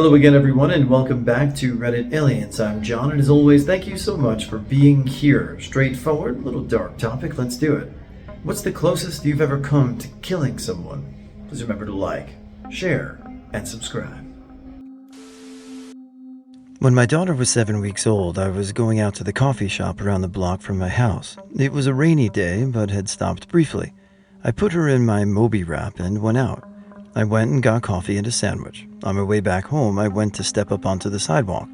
Hello again, everyone, and welcome back to Reddit Aliens. I'm John, and as always, thank you so much for being here. Straightforward, little dark topic, let's do it. What's the closest you've ever come to killing someone? Please remember to like, share, and subscribe. When my daughter was 7 weeks old, I was going out to the coffee shop around the block from my house. It was a rainy day, but had stopped briefly. I put her in my Moby wrap and went out. I went and got coffee and a sandwich. On my way back home, I went to step up onto the sidewalk.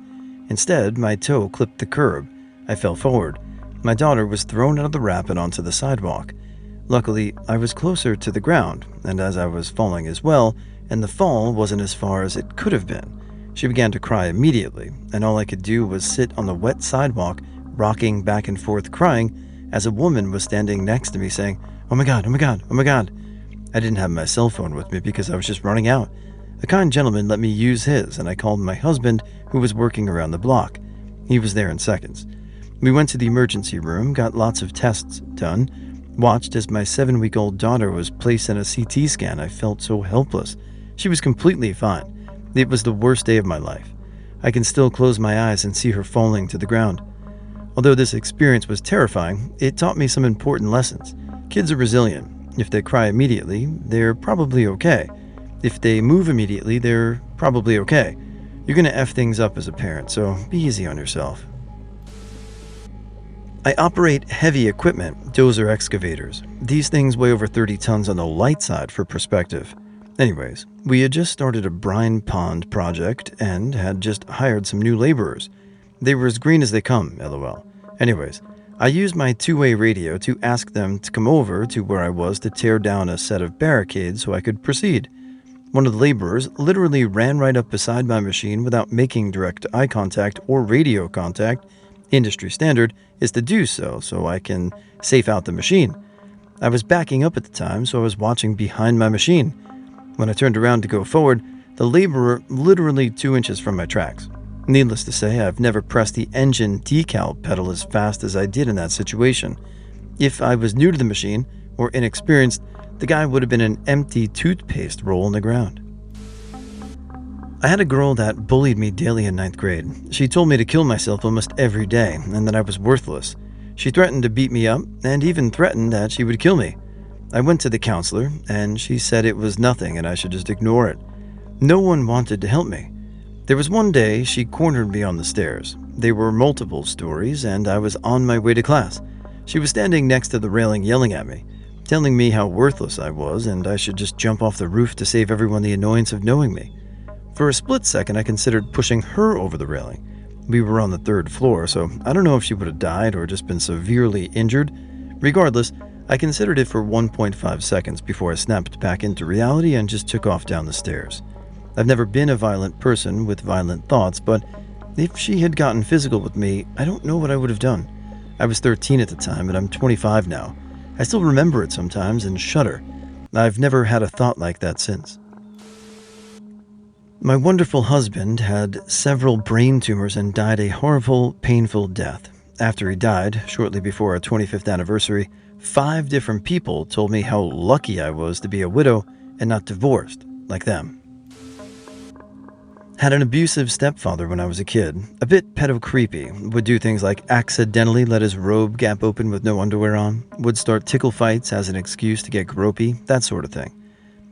Instead, my toe clipped the curb. I fell forward. My daughter was thrown out of the wrap and onto the sidewalk. Luckily, I was closer to the ground, and as I was falling as well, and the fall wasn't as far as it could have been. She began to cry immediately, and all I could do was sit on the wet sidewalk, rocking back and forth crying, as a woman was standing next to me saying, "Oh my God, oh my God, oh my God." I didn't have my cell phone with me because I was just running out. A kind gentleman let me use his, and I called my husband, who was working around the block. He was there in seconds. We went to the emergency room, got lots of tests done, watched as my 7-week-old daughter was placed in a CT scan. I felt so helpless. She was completely fine. It was the worst day of my life. I can still close my eyes and see her falling to the ground. Although this experience was terrifying, it taught me some important lessons. Kids are resilient. If they cry immediately, they're probably okay. If they move immediately, they're probably okay. You're gonna F things up as a parent, so be easy on yourself. I operate heavy equipment, dozer excavators. These things weigh over 30 tons on the light side for perspective. Anyways, we had just started a brine pond project and had just hired some new laborers. They were as green as they come, lol. Anyways, I used my two-way radio to ask them to come over to where I was to tear down a set of barricades so I could proceed. One of the laborers literally ran right up beside my machine without making direct eye contact or radio contact. Industry standard is to do so I can safe out the machine. I was backing up at the time, so I was watching behind my machine. When I turned around to go forward, the laborer literally 2 inches from my tracks. Needless to say, I've never pressed the engine decal pedal as fast as I did in that situation. If I was new to the machine or inexperienced, the guy would have been an empty toothpaste roll on the ground. I had a girl that bullied me daily in 9th grade. She told me to kill myself almost every day and that I was worthless. She threatened to beat me up and even threatened that she would kill me. I went to the counselor and she said it was nothing and I should just ignore it. No one wanted to help me. There was one day she cornered me on the stairs. There were multiple stories and I was on my way to class. She was standing next to the railing yelling at me, telling me how worthless I was and I should just jump off the roof to save everyone the annoyance of knowing me. For a split second I considered pushing her over the railing. We were on the 3rd floor, so I don't know if she would have died or just been severely injured. Regardless, I considered it for 1.5 seconds before I snapped back into reality and just took off down the stairs. I've never been a violent person with violent thoughts, but if she had gotten physical with me, I don't know what I would have done. I was 13 at the time, and I'm 25 now. I still remember it sometimes and shudder. I've never had a thought like that since. My wonderful husband had several brain tumors and died a horrible, painful death. After he died, shortly before our 25th anniversary, 5 different people told me how lucky I was to be a widow and not divorced, like them. Had an abusive stepfather when I was a kid, a bit pedo-creepy, would do things like accidentally let his robe gap open with no underwear on, would start tickle fights as an excuse to get gropey, that sort of thing.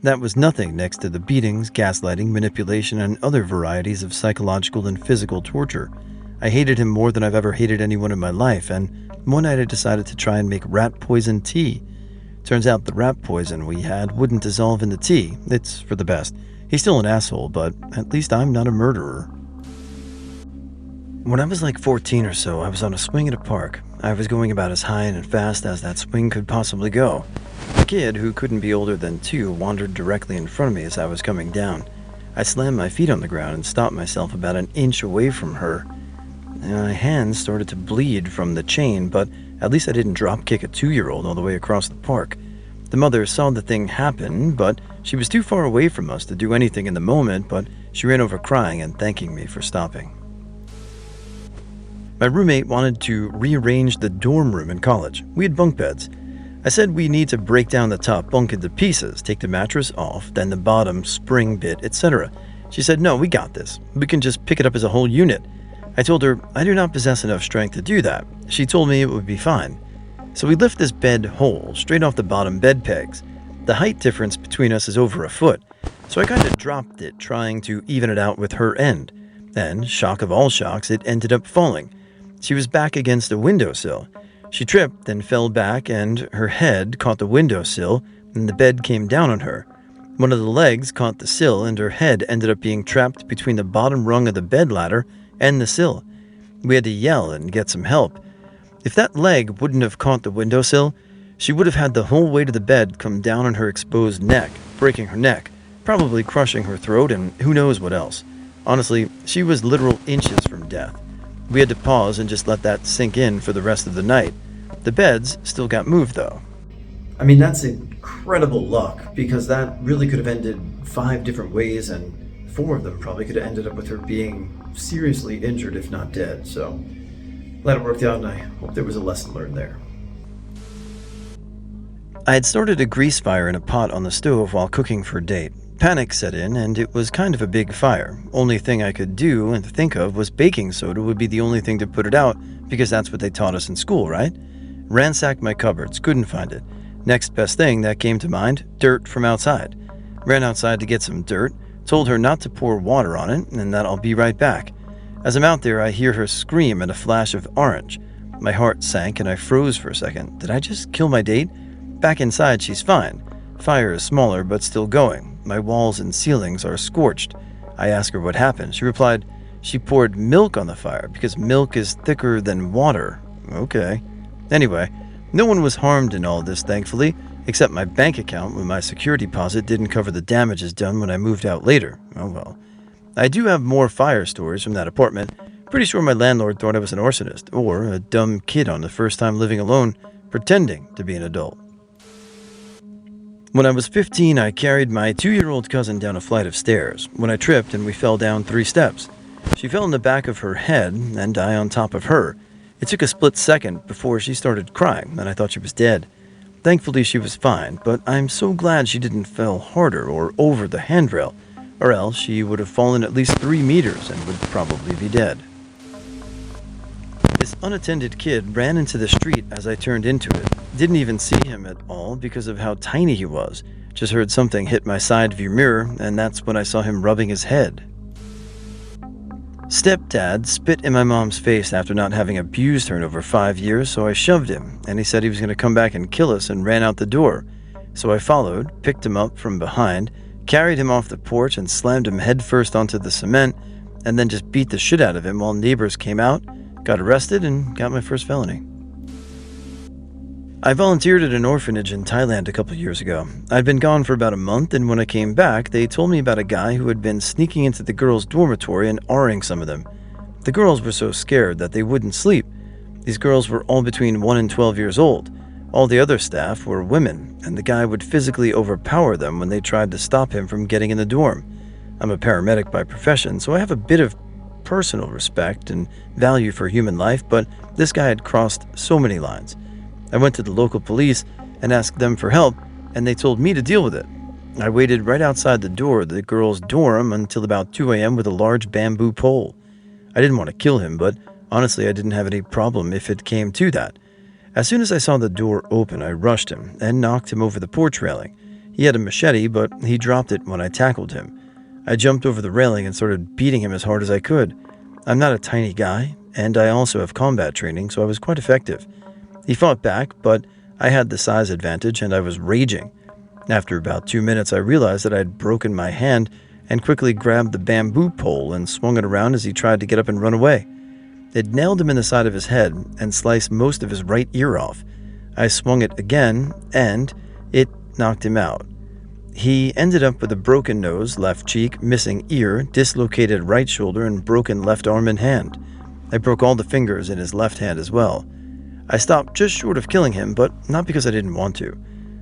That was nothing next to the beatings, gaslighting, manipulation, and other varieties of psychological and physical torture. I hated him more than I've ever hated anyone in my life, and one night I decided to try and make rat poison tea. Turns out the rat poison we had wouldn't dissolve in the tea. It's for the best. He's still an asshole, but at least I'm not a murderer. When I was like 14 or so, I was on a swing at a park. I was going about as high and fast as that swing could possibly go. A kid who couldn't be older than 2 wandered directly in front of me as I was coming down. I slammed my feet on the ground and stopped myself about an inch away from her. My hands started to bleed from the chain, but at least I didn't drop kick a 2-year-old all the way across the park. The mother saw the thing happen, but she was too far away from us to do anything in the moment, but she ran over crying and thanking me for stopping. My roommate wanted to rearrange the dorm room in college. We had bunk beds. I said we need to break down the top bunk into pieces, take the mattress off, then the bottom spring bit, etc. She said, "No, we got this. We can just pick it up as a whole unit." I told her I do not possess enough strength to do that. She told me it would be fine. So we lift this bed whole, straight off the bottom bed pegs. The height difference between us is over a foot, so I kind of dropped it, trying to even it out with her end. And, shock of all shocks, it ended up falling. She was back against a windowsill. She tripped and fell back, and her head caught the windowsill, and the bed came down on her. One of the legs caught the sill, and her head ended up being trapped between the bottom rung of the bed ladder and the sill. We had to yell and get some help. If that leg wouldn't have caught the windowsill, she would have had the whole weight of the bed come down on her exposed neck, breaking her neck, probably crushing her throat, and who knows what else. Honestly, she was literal inches from death. We had to pause and just let that sink in for the rest of the night. The beds still got moved, though. I mean, that's incredible luck, because that really could have ended 5 different ways, and 4 of them probably could have ended up with her being seriously injured, if not dead. So, glad it worked out, and I hope there was a lesson learned there. I had started a grease fire in a pot on the stove while cooking for a date. Panic set in, and it was kind of a big fire. Only thing I could do and think of was baking soda would be the only thing to put it out, because that's what they taught us in school, right? Ransacked my cupboards, couldn't find it. Next best thing that came to mind, dirt from outside. Ran outside to get some dirt, told her not to pour water on it, and that I'll be right back. As I'm out there, I hear her scream and a flash of orange. My heart sank and I froze for a second. Did I just kill my date? Back inside, she's fine. Fire is smaller, but still going. My walls and ceilings are scorched. I ask her what happened. She replied, she poured milk on the fire because milk is thicker than water. Okay. Anyway, no one was harmed in all this, thankfully, except my bank account when my security deposit didn't cover the damages done when I moved out later. Oh well. I do have more fire stories from that apartment. Pretty sure my landlord thought I was an arsonist, or a dumb kid on the first time living alone, pretending to be an adult. When I was 15, I carried my 2-year-old cousin down a flight of stairs, when I tripped and we fell down 3 steps. She fell in the back of her head, and I on top of her. It took a split second before she started crying, and I thought she was dead. Thankfully, she was fine, but I'm so glad she didn't fall harder or over the handrail, or else she would have fallen at least 3 meters and would probably be dead. This unattended kid ran into the street as I turned into it. Didn't even see him at all because of how tiny he was. Just heard something hit my side view mirror, and that's when I saw him rubbing his head. Stepdad spit in my mom's face after not having abused her in over 5 years, so I shoved him, and he said he was going to come back and kill us and ran out the door. So I followed, picked him up from behind, carried him off the porch and slammed him headfirst onto the cement, and then just beat the shit out of him while neighbors came out, got arrested, and got my first felony. I volunteered at an orphanage in Thailand a couple years ago. I'd been gone for about a month, and when I came back, they told me about a guy who had been sneaking into the girls' dormitory and R-ing some of them. The girls were so scared that they wouldn't sleep. These girls were all between 1 and 12 years old. All the other staff were women, and the guy would physically overpower them when they tried to stop him from getting in the dorm. I'm a paramedic by profession, so I have a bit of personal respect and value for human life, but this guy had crossed so many lines. I went to the local police and asked them for help, and they told me to deal with it. I waited right outside the door of the girls' dorm until about 2 a.m. with a large bamboo pole. I didn't want to kill him, but honestly I didn't have any problem if it came to that. As soon as I saw the door open, I rushed him and knocked him over the porch railing. He had a machete, but he dropped it when I tackled him. I jumped over the railing and started beating him as hard as I could. I'm not a tiny guy, and I also have combat training, so I was quite effective. He fought back, but I had the size advantage and I was raging. After about 2 minutes, I realized that I had broken my hand and quickly grabbed the bamboo pole and swung it around as he tried to get up and run away. It nailed him in the side of his head and sliced most of his right ear off. I swung it again, and it knocked him out. He ended up with a broken nose, left cheek, missing ear, dislocated right shoulder, and broken left arm and hand. I broke all the fingers in his left hand as well. I stopped just short of killing him, but not because I didn't want to.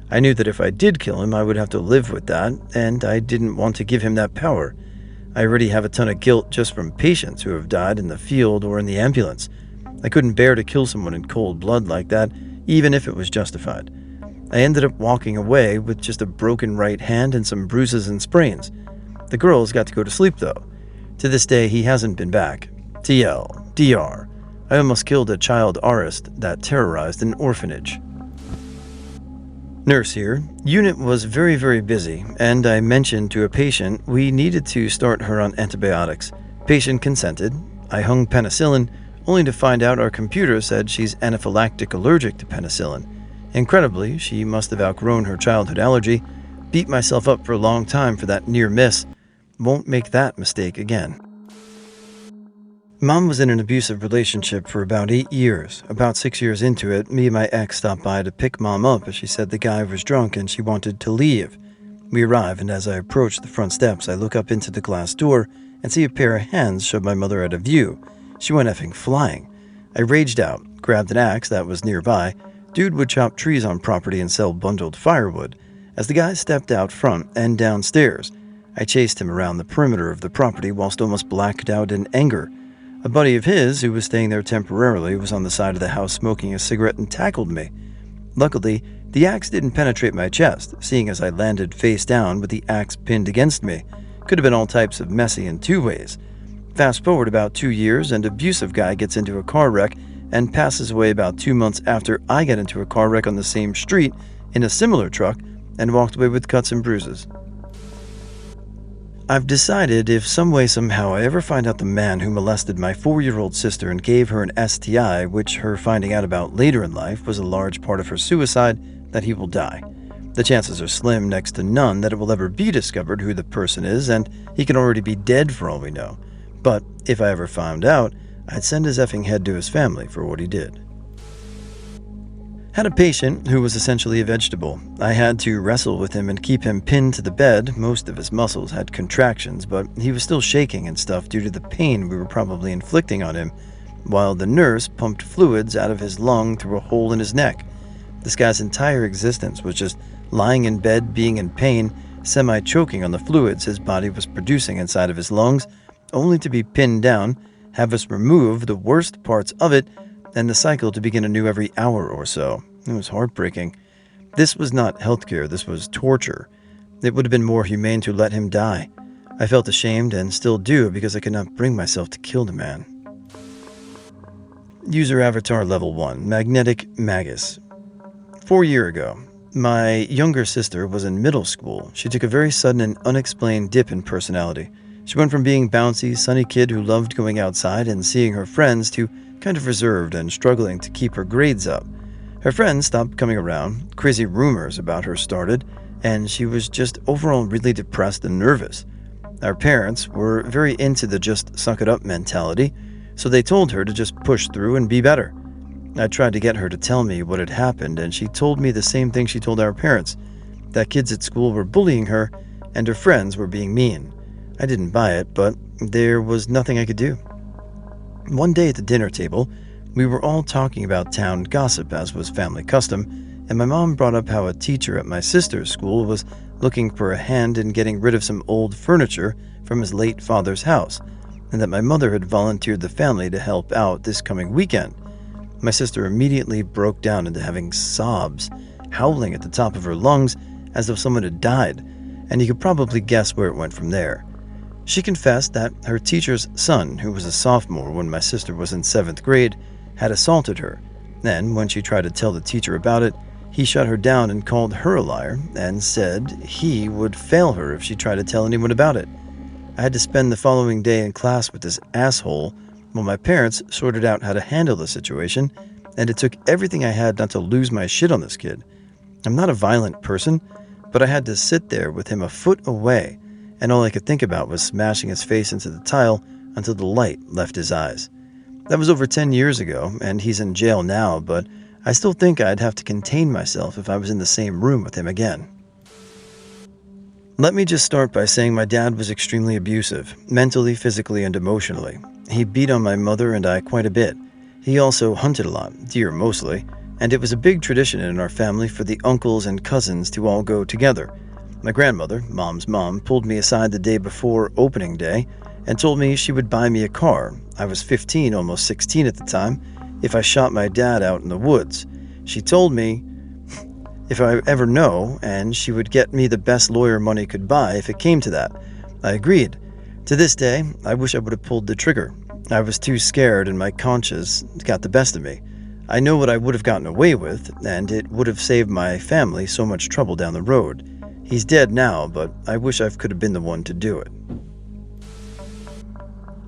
I knew that if I did kill him, I would have to live with that, and I didn't want to give him that power. I already have a ton of guilt just from patients who have died in the field or in the ambulance. I couldn't bear to kill someone in cold blood like that, even if it was justified. I ended up walking away with just a broken right hand and some bruises and sprains. The girls got to go to sleep though. To this day, he hasn't been back. TL, DR. I almost killed a child artist that terrorized an orphanage. Nurse here. Unit was very busy, and I mentioned to a patient we needed to start her on antibiotics. Patient consented. I hung penicillin, only to find out our computer said she's anaphylactic allergic to penicillin. Incredibly, she must have outgrown her childhood allergy. Beat myself up for a long time for that near miss. Won't make that mistake again. Mom was in an abusive relationship for about 8 years. About 6 years into it, me and my ex stopped by to pick Mom up as she said the guy was drunk and she wanted to leave. We arrive, and as I approach the front steps, I look up into the glass door and see a pair of hands shove my mother out of view. She went effing flying. I raged out, grabbed an axe that was nearby. Dude would chop trees on property and sell bundled firewood. As the guy stepped out front and downstairs, I chased him around the perimeter of the property whilst almost blacked out in anger. A buddy of his, who was staying there temporarily, was on the side of the house smoking a cigarette and tackled me. Luckily, the axe didn't penetrate my chest, seeing as I landed face down with the axe pinned against me. Could have been all types of messy in two ways. Fast forward about 2 years, and abusive guy gets into a car wreck and passes away about 2 months after I get into a car wreck on the same street in a similar truck and walked away with cuts and bruises. I've decided if some way somehow I ever find out the man who molested my 4-year-old sister and gave her an STI, which her finding out about later in life was a large part of her suicide, that he will die. The chances are slim next to none that it will ever be discovered who the person is, and he can already be dead for all we know. But if I ever found out, I'd send his effing head to his family for what he did. Had a patient who was essentially a vegetable. I had to wrestle with him and keep him pinned to the bed. Most of his muscles had contractions, but he was still shaking and stuff due to the pain we were probably inflicting on him, while the nurse pumped fluids out of his lung through a hole in his neck. This guy's entire existence was just lying in bed, being in pain, semi-choking on the fluids his body was producing inside of his lungs, only to be pinned down, have us remove the worst parts of it, and the cycle to begin anew every hour or so. It was heartbreaking. This was not healthcare, this was torture. It would have been more humane to let him die. I felt ashamed and still do because I could not bring myself to kill the man. User Avatar Level 1, Magnetic Magus. 4 years ago, my younger sister was in middle school. She took a very sudden and unexplained dip in personality. She went from being bouncy, sunny kid who loved going outside and seeing her friends to kind of reserved and struggling to keep her grades up. Her friends stopped coming around, crazy rumors about her started, and she was just overall really depressed and nervous. Our parents were very into the just suck it up mentality, so they told her to just push through and be better. I tried to get her to tell me what had happened, and she told me the same thing she told our parents, that kids at school were bullying her and her friends were being mean. I didn't buy it, but there was nothing I could do. One day at the dinner table, we were all talking about town gossip, as was family custom, and my mom brought up how a teacher at my sister's school was looking for a hand in getting rid of some old furniture from his late father's house, and that my mother had volunteered the family to help out this coming weekend. My sister immediately broke down into having sobs, howling at the top of her lungs as though someone had died, and you could probably guess where it went from there. She confessed that her teacher's son, who was a sophomore when my sister was in 7th grade, had assaulted her. Then, when she tried to tell the teacher about it, he shut her down and called her a liar and said he would fail her if she tried to tell anyone about it. I had to spend the following day in class with this asshole while my parents sorted out how to handle the situation, and it took everything I had not to lose my shit on this kid. I'm not a violent person, but I had to sit there with him a foot away, and all I could think about was smashing his face into the tile until the light left his eyes. That was over 10 years ago, and he's in jail now, but I still think I'd have to contain myself if I was in the same room with him again. Let me just start by saying my dad was extremely abusive, mentally, physically, and emotionally. He beat on my mother and I quite a bit. He also hunted a lot, deer mostly, and it was a big tradition in our family for the uncles and cousins to all go together. My grandmother, Mom's mom, pulled me aside the day before opening day and told me she would buy me a car. I was 15, almost 16 at the time, if I shot my dad out in the woods. She told me if I ever know, and she would get me the best lawyer money could buy if it came to that. I agreed. To this day, I wish I would have pulled the trigger. I was too scared and my conscience got the best of me. I know what I would have gotten away with, and it would have saved my family so much trouble down the road. He's dead now, but I wish I could have been the one to do it.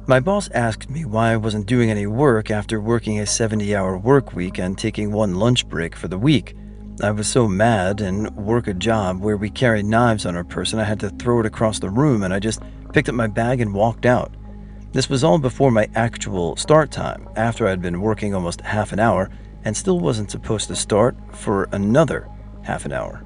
My boss asked me why I wasn't doing any work after working a 70-hour work week and taking one lunch break for the week. I was so mad and work a job where we carried knives on our person I had to throw it across the room, and I just picked up my bag and walked out. This was all before my actual start time, after I'd been working almost half an hour and still wasn't supposed to start for another half an hour.